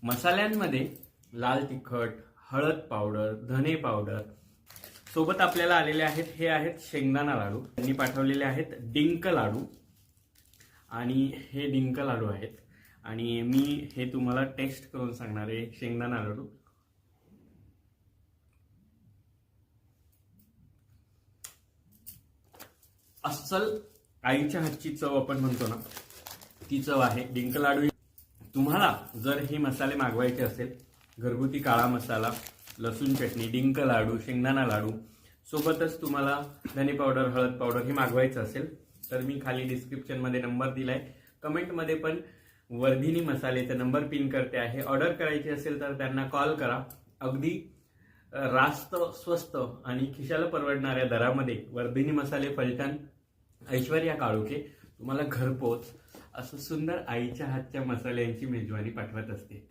मसाल्यांमध्ये लाल तिखट, हळद पावडर, धने पावडर सोबत आपल्याला आलेले आहेत. हे आहेत शेंगदाणा लाडू. त्यांनी पाठवलेले आहेत डिंक लाडू आणि हे डिंक लाडू आहेत. आणि मी हे तुम्हाला टेस्ट करून सांगणार आहे. शेंगदाणा लाडू अस्सल आईच्या हातची चव आपण म्हणतो ना, ती चव आहे. डिंक लाडू तुम्हाला जर हे मसाले मागवायचे असेल, घरगुती काळा मसाला, लसूण चटणी, डिंक लाडू, शेंगदाणा लाडू सोबतच तुम्हाला धने पावडर, हळद पावडर हे मागवायचं असेल तर मी खाली डिस्क्रिप्शनमध्ये नंबर दिलाय. कमेंटमध्ये पण वर्धिनी मसालेचा नंबर पिन करते आहे. ऑर्डर करायची असेल तर त्यांना कॉल करा. अगदी रास्त, स्वस्त आणि खिशाला परवडणाऱ्या दरामध्ये वर्धिनी मसाले, फलटण, ऐश्वर्या काळुके तुम्हाला घरपोच असं सुंदर आईच्या हातच्या मसाल्यांची मेजवानी पाठवत असते.